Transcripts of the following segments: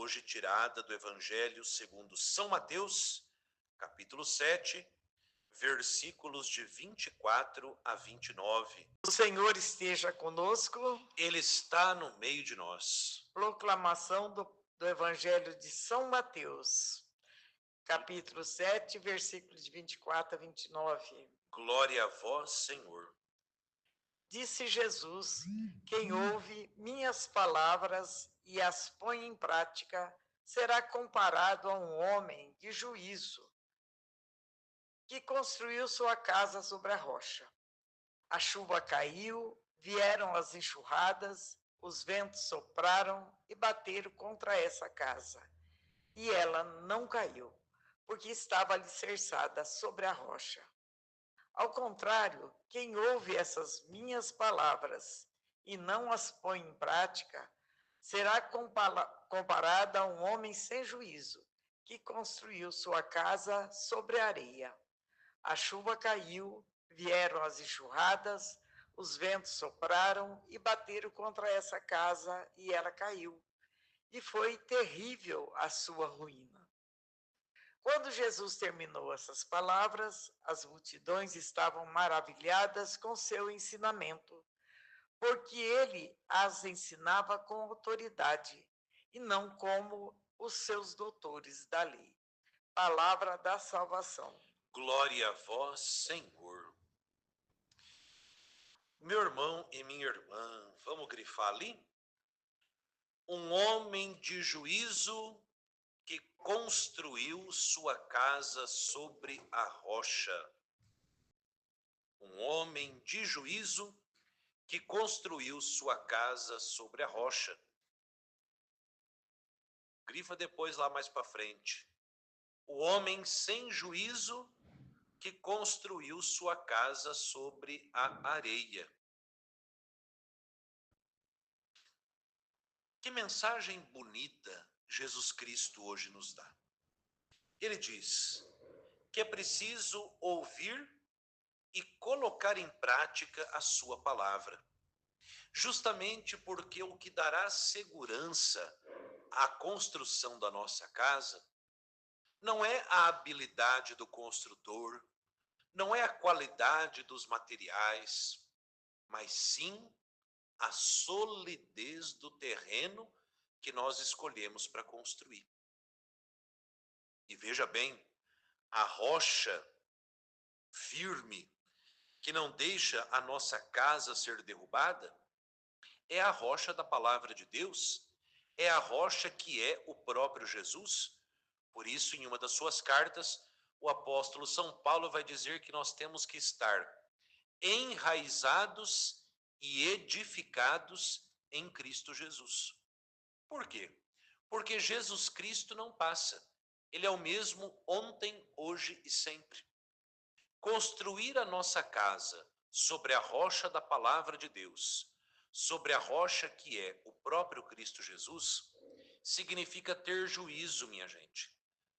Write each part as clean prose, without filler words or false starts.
hoje tirada do Evangelho segundo São Mateus, capítulo 7, versículos de 24 a 29. O Senhor esteja conosco. Ele está no meio de nós. Proclamação do Evangelho de São Mateus, capítulo 7, versículos de 24 a 29. Glória a vós, Senhor. Disse Jesus: quem ouve minhas palavras e as põe em prática será comparado a um homem de juízo que construiu sua casa sobre a rocha. A chuva caiu, vieram as enxurradas, os ventos sopraram e bateram contra essa casa. E ela não caiu, porque estava alicerçada sobre a rocha. Ao contrário, quem ouve essas minhas palavras e não as põe em prática, será comparada a um homem sem juízo, que construiu sua casa sobre a areia. A chuva caiu, vieram as enxurradas, os ventos sopraram e bateram contra essa casa, e ela caiu. E foi terrível a sua ruína. Quando Jesus terminou essas palavras, as multidões estavam maravilhadas com seu ensinamento, porque ele as ensinava com autoridade, e não como os seus doutores da lei. Palavra da salvação. Glória a vós, Senhor. Meu irmão e minha irmã, vamos grifar ali? Um homem de juízo que construiu sua casa sobre a rocha. Um homem de juízo que construiu sua casa sobre a rocha. Grifa depois lá mais para frente. O homem sem juízo que construiu sua casa sobre a areia. Que mensagem bonita Jesus Cristo hoje nos dá. Ele diz que é preciso ouvir e colocar em prática a sua palavra. Justamente porque o que dará segurança à construção da nossa casa não é a habilidade do construtor, não é a qualidade dos materiais, mas sim a solidez do terreno que nós escolhemos para construir. E veja bem, a rocha firme que não deixa a nossa casa ser derrubada é a rocha da palavra de Deus, é a rocha que é o próprio Jesus. Por isso, em uma das suas cartas, o apóstolo São Paulo vai dizer que nós temos que estar enraizados e edificados em Cristo Jesus. Por quê? Porque Jesus Cristo não passa. Ele é o mesmo ontem, hoje e sempre. Construir a nossa casa sobre a rocha da palavra de Deus, sobre a rocha que é o próprio Cristo Jesus, significa ter juízo, minha gente.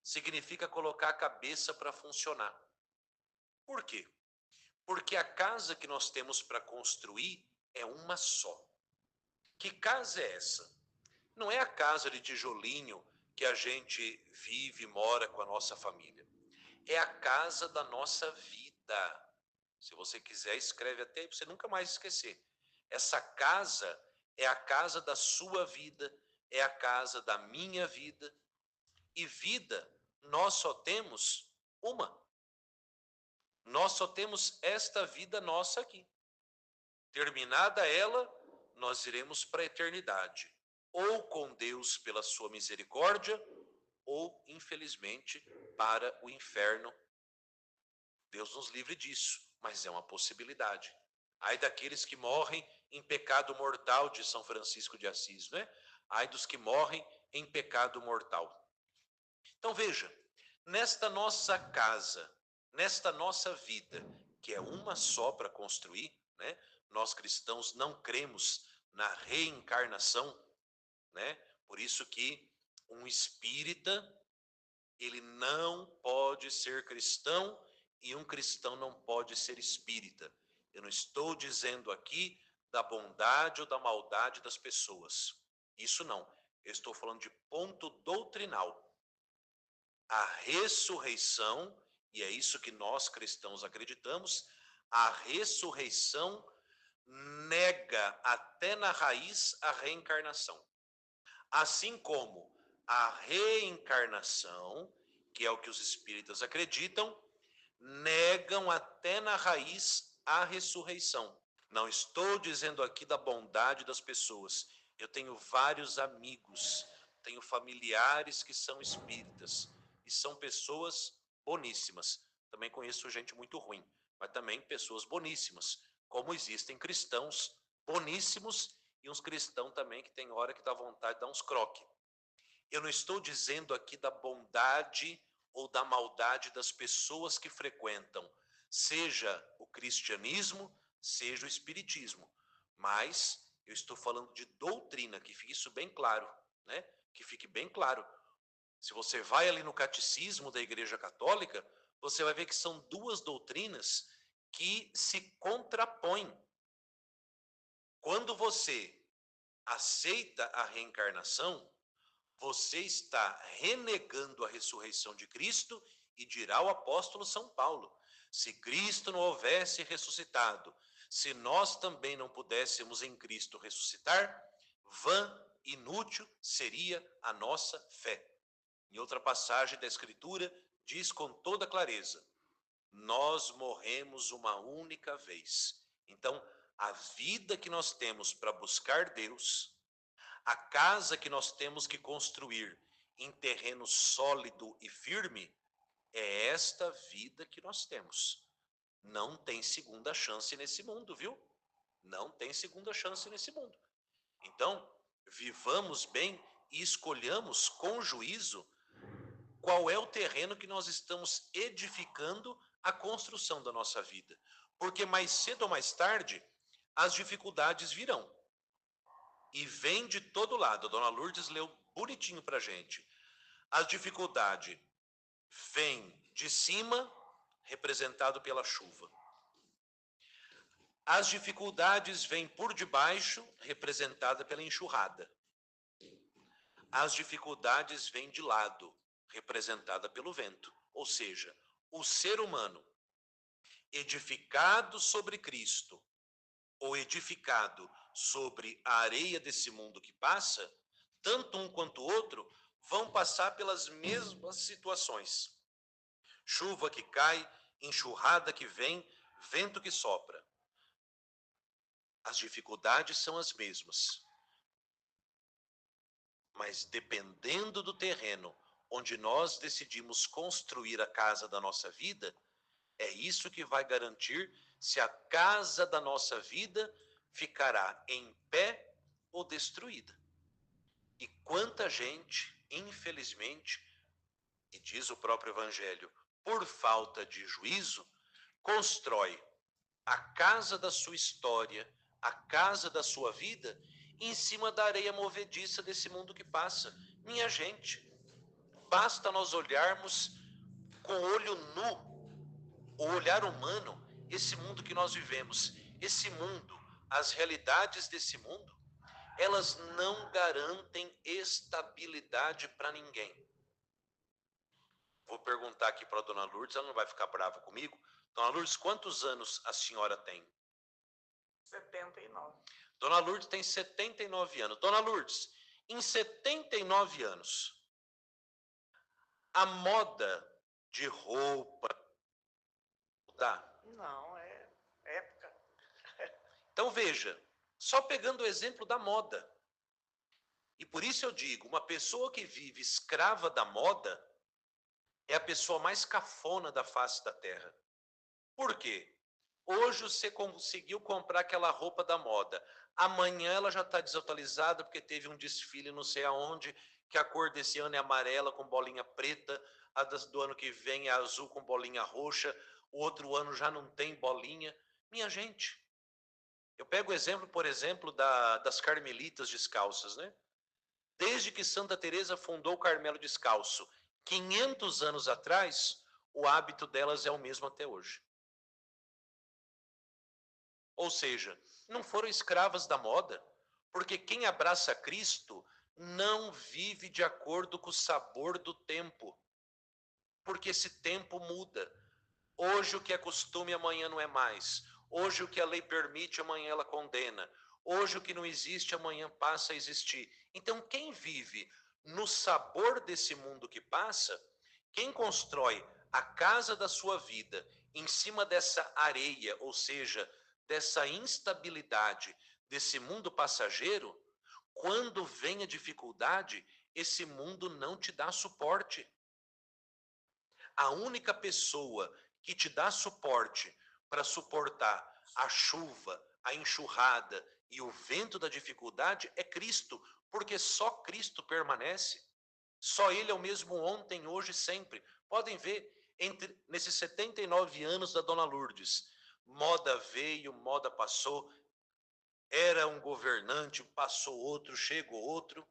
Significa colocar a cabeça para funcionar. Por quê? Porque a casa que nós temos para construir é uma só. Que casa é essa? Não é a casa de tijolinho que a gente vive e mora com a nossa família. É a casa da nossa vida. Se você quiser, escreve até para você nunca mais esquecer. Essa casa é a casa da sua vida, é a casa da minha vida. E vida, nós só temos uma. Nós só temos esta vida nossa aqui. Terminada ela, nós iremos para a eternidade. Ou com Deus pela sua misericórdia, ou, infelizmente, para o inferno. Deus nos livre disso, mas é uma possibilidade. Ai daqueles que morrem em pecado mortal, de São Francisco de Assis, né? Ai dos que morrem em pecado mortal. Então veja, nesta nossa casa, nesta nossa vida, que é uma só para construir, né? Nós cristãos não cremos na reencarnação, né? Por isso que um espírita, ele não pode ser cristão e um cristão não pode ser espírita. Eu não estou dizendo aqui da bondade ou da maldade das pessoas. Isso não. Eu estou falando de ponto doutrinal. A ressurreição, e é isso que nós cristãos acreditamos, a ressurreição nega até na raiz a reencarnação. Assim como a reencarnação, que é o que os espíritas acreditam, negam até na raiz a ressurreição. Não estou dizendo aqui da bondade das pessoas. Eu tenho vários amigos, tenho familiares que são espíritas e são pessoas boníssimas. Também conheço gente muito ruim, mas também pessoas boníssimas, como existem cristãos boníssimos e uns cristãos também que tem hora que dá vontade de dar uns croques. Eu não estou dizendo aqui da bondade ou da maldade das pessoas que frequentam, seja o cristianismo, seja o espiritismo, mas eu estou falando de doutrina, que fique isso bem claro, né? Que fique bem claro. Se você vai ali no catecismo da Igreja Católica, você vai ver que são duas doutrinas que se contrapõem. Quando você aceita a reencarnação, você está renegando a ressurreição de Cristo e dirá o apóstolo São Paulo: se Cristo não houvesse ressuscitado, se nós também não pudéssemos em Cristo ressuscitar, vã, inútil seria a nossa fé. Em outra passagem da Escritura, diz com toda clareza: nós morremos uma única vez. Então, a vida que nós temos para buscar Deus, a casa que nós temos que construir em terreno sólido e firme, é esta vida que nós temos. Não tem segunda chance nesse mundo, viu? Não tem segunda chance nesse mundo. Então, vivamos bem e escolhamos com juízo qual é o terreno que nós estamos edificando a construção da nossa vida. Porque mais cedo ou mais tarde, as dificuldades virão. E vem de todo lado. A dona Lourdes leu bonitinho para a gente. A dificuldade vem de cima, representado pela chuva. As dificuldades vêm por debaixo, representada pela enxurrada. As dificuldades vêm de lado, representada pelo vento. Ou seja, o ser humano edificado sobre Cristo ou edificado sobre a areia desse mundo que passa, tanto um quanto o outro vão passar pelas mesmas situações. Chuva que cai, enxurrada que vem, vento que sopra. As dificuldades são as mesmas. Mas dependendo do terreno onde nós decidimos construir a casa da nossa vida, é isso que vai garantir se a casa da nossa vida ficará em pé ou destruída. E quanta gente, infelizmente, e diz o próprio Evangelho, por falta de juízo, constrói a casa da sua história, a casa da sua vida, em cima da areia movediça desse mundo que passa. Minha gente, basta nós olharmos com o olho nu, o olhar humano, esse mundo que nós vivemos. Esse mundo, as realidades desse mundo, elas não garantem estabilidade para ninguém. Vou perguntar aqui para a dona Lourdes, ela não vai ficar brava comigo. Dona Lourdes, quantos anos a senhora tem? 79. Dona Lourdes tem 79 anos. Dona Lourdes, em 79 anos, a moda de roupa tá? Não, é época. Então veja, só pegando o exemplo da moda. E por isso eu digo, uma pessoa que vive escrava da moda é a pessoa mais cafona da face da terra. Por quê? Hoje você conseguiu comprar aquela roupa da moda. Amanhã ela já está desatualizada porque teve um desfile não sei aonde, que a cor desse ano é amarela com bolinha preta, a do ano que vem é azul com bolinha roxa, o outro ano já não tem bolinha. Minha gente, eu pego o exemplo, por exemplo, das carmelitas descalças, né? Desde que Santa Teresa fundou o Carmelo Descalço, 500 anos atrás, o hábito delas é o mesmo até hoje. Ou seja, não foram escravas da moda, porque quem abraça Cristo não vive de acordo com o sabor do tempo, porque esse tempo muda. Hoje o que é costume, amanhã não é mais. Hoje o que a lei permite, amanhã ela condena. Hoje o que não existe, amanhã passa a existir. Então, quem vive no sabor desse mundo que passa, quem constrói a casa da sua vida em cima dessa areia, ou seja, dessa instabilidade, desse mundo passageiro, quando vem a dificuldade, esse mundo não te dá suporte. A única pessoa que te dá suporte para suportar a chuva, a enxurrada e o vento da dificuldade é Cristo, porque só Cristo permanece. Só Ele é o mesmo ontem, hoje e sempre. Podem ver, nesses 79 anos da Dona Lourdes, moda veio, moda passou, era um governante, passou outro, chegou outro,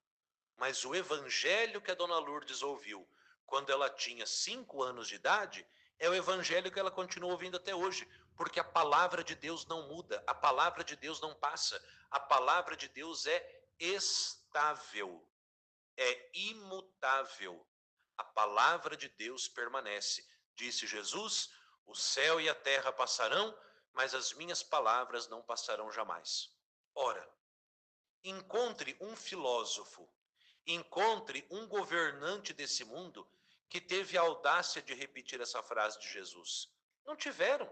mas o evangelho que a Dona Lourdes ouviu quando ela tinha 5 anos de idade é o evangelho que ela continua ouvindo até hoje, porque a palavra de Deus não muda, a palavra de Deus não passa, a palavra de Deus é estável, é imutável. A palavra de Deus permanece. Disse Jesus: o céu e a terra passarão, mas as minhas palavras não passarão jamais. Ora, encontre um filósofo, encontre um governante desse mundo que teve a audácia de repetir essa frase de Jesus. Não tiveram.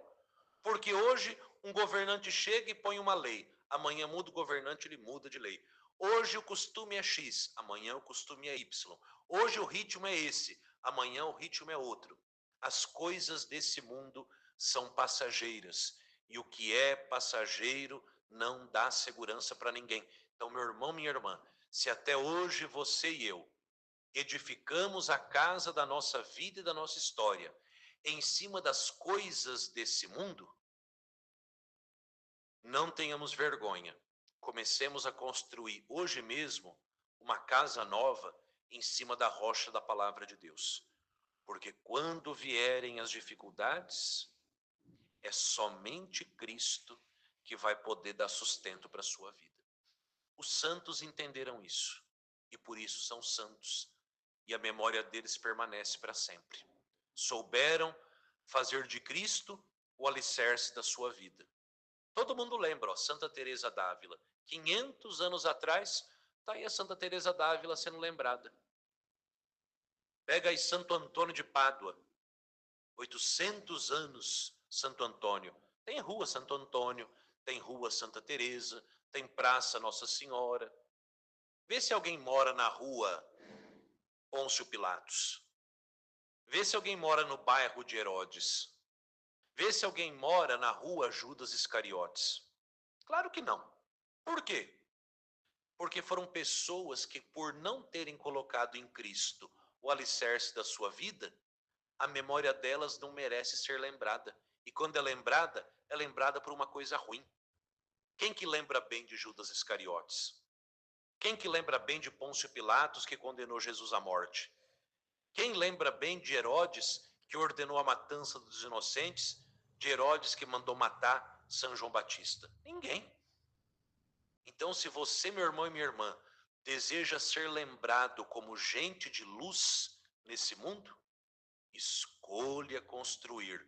Porque hoje um governante chega e põe uma lei. Amanhã muda o governante, ele muda de lei. Hoje o costume é X, amanhã o costume é Y. Hoje o ritmo é esse, amanhã o ritmo é outro. As coisas desse mundo são passageiras. E o que é passageiro não dá segurança para ninguém. Então, meu irmão, minha irmã, se até hoje você e eu edificamos a casa da nossa vida e da nossa história em cima das coisas desse mundo, não tenhamos vergonha. Comecemos a construir hoje mesmo uma casa nova em cima da rocha da palavra de Deus. Porque quando vierem as dificuldades, é somente Cristo que vai poder dar sustento para a sua vida. Os santos entenderam isso e por isso são santos e a memória deles permanece para sempre. Souberam fazer de Cristo o alicerce da sua vida. Todo mundo lembra, ó, Santa Teresa d'Ávila. 500 anos atrás, está aí a Santa Teresa d'Ávila sendo lembrada. Pega aí Santo Antônio de Pádua. 800 anos Santo Antônio. Tem rua Santo Antônio, tem rua Santa Teresa, tem praça Nossa Senhora. Vê se alguém mora na rua Pôncio Pilatos. Vê se alguém mora no bairro de Herodes. Vê se alguém mora na rua Judas Iscariotes. Claro que não. Por quê? Porque foram pessoas que, por não terem colocado em Cristo o alicerce da sua vida, a memória delas não merece ser lembrada. E quando é lembrada por uma coisa ruim. Quem que lembra bem de Judas Iscariotes? Quem que lembra bem de Pôncio Pilatos, que condenou Jesus à morte? Quem lembra bem de Herodes, que ordenou a matança dos inocentes, de Herodes que mandou matar São João Batista? Ninguém. Então, se você, meu irmão e minha irmã, deseja ser lembrado como gente de luz nesse mundo, escolha construir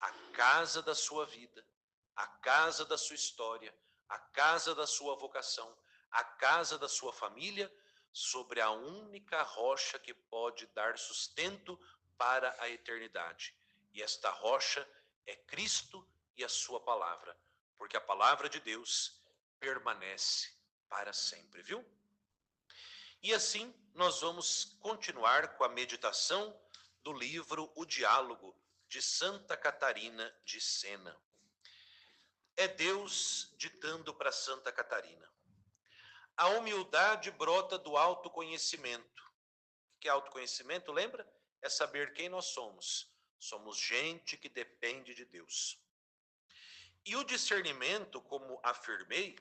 a casa da sua vida, a casa da sua história, a casa da sua vocação, a casa da sua família, sobre a única rocha que pode dar sustento para a eternidade. E esta rocha é Cristo e a sua palavra, porque a palavra de Deus permanece para sempre, viu? E assim nós vamos continuar com a meditação do livro O Diálogo, de Santa Catarina de Sena. É Deus ditando para Santa Catarina. A humildade brota do autoconhecimento. O que é autoconhecimento, lembra? É saber quem nós somos. Somos gente que depende de Deus. E o discernimento, como afirmei,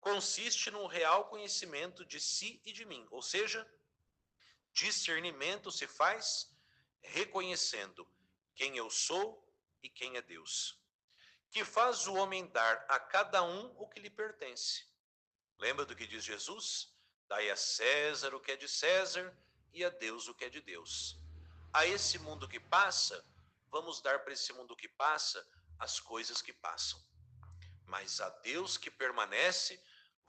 consiste num real conhecimento de si e de mim. Ou seja, discernimento se faz reconhecendo quem eu sou e quem é Deus, que faz o homem dar a cada um o que lhe pertence. Lembra do que diz Jesus? Dai a César o que é de César e a Deus o que é de Deus. A esse mundo que passa, vamos dar para esse mundo que passa as coisas que passam. Mas a Deus que permanece,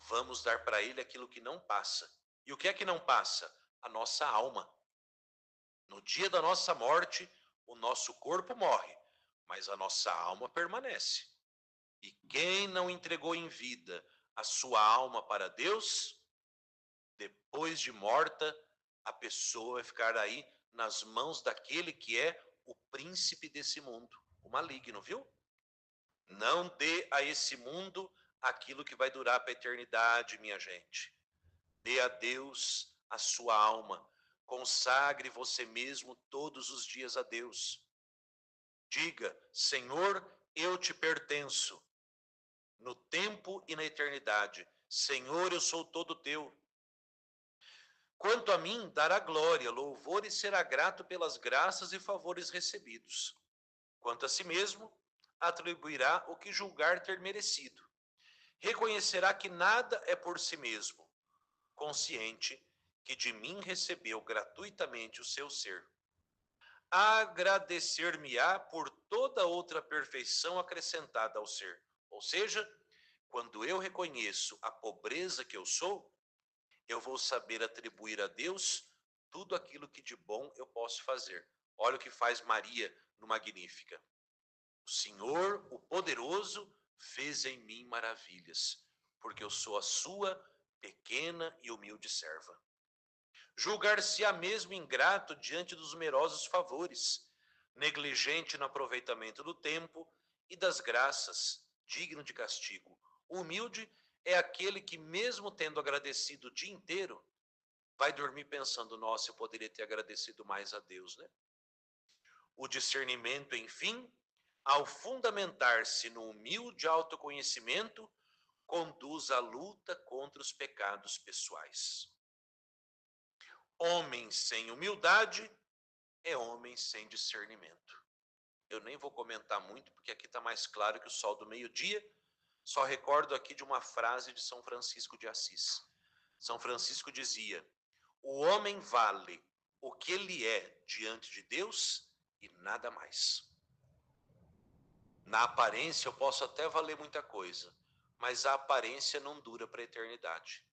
vamos dar para ele aquilo que não passa. E o que é que não passa? A nossa alma. No dia da nossa morte, o nosso corpo morre, mas a nossa alma permanece. E quem não entregou em vida a sua alma para Deus, depois de morta, a pessoa vai ficar aí nas mãos daquele que é o príncipe desse mundo, o maligno, viu? Não dê a esse mundo aquilo que vai durar para a eternidade, minha gente. Dê a Deus a sua alma. Consagre você mesmo todos os dias a Deus. Diga: Senhor, eu te pertenço, no tempo e na eternidade. Senhor, eu sou todo teu. Quanto a mim, dará glória, louvor e será grato pelas graças e favores recebidos. Quanto a si mesmo, atribuirá o que julgar ter merecido. Reconhecerá que nada é por si mesmo, consciente que de mim recebeu gratuitamente o seu ser. Agradecer-me-á por toda outra perfeição acrescentada ao ser. Ou seja, quando eu reconheço a pobreza que eu sou, eu vou saber atribuir a Deus tudo aquilo que de bom eu posso fazer. Olha o que faz Maria no Magnífica. O Senhor, o poderoso, fez em mim maravilhas, porque eu sou a sua pequena e humilde serva. Julgar-se-á mesmo ingrato diante dos numerosos favores, negligente no aproveitamento do tempo e das graças, digno de castigo. O humilde é aquele que, mesmo tendo agradecido o dia inteiro, vai dormir pensando: nossa, eu poderia ter agradecido mais a Deus, né? O discernimento, enfim, ao fundamentar-se no humilde autoconhecimento, conduz à luta contra os pecados pessoais. Homem sem humildade é homem sem discernimento. Eu nem vou comentar muito, porque aqui está mais claro que o sol do meio-dia. Só recordo aqui de uma frase de São Francisco de Assis. São Francisco dizia: o homem vale o que ele é diante de Deus e nada mais. Na aparência eu posso até valer muita coisa, mas a aparência não dura para a eternidade.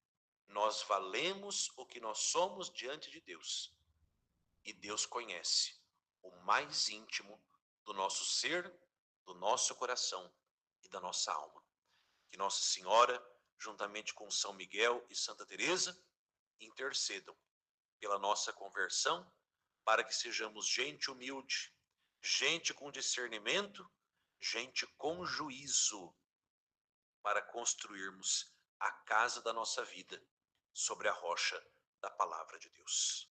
Nós valemos o que nós somos diante de Deus. E Deus conhece o mais íntimo do nosso ser, do nosso coração e da nossa alma. Que Nossa Senhora, juntamente com São Miguel e Santa Teresa, intercedam pela nossa conversão, para que sejamos gente humilde, gente com discernimento, gente com juízo, para construirmos a casa da nossa vida sobre a rocha da palavra de Deus.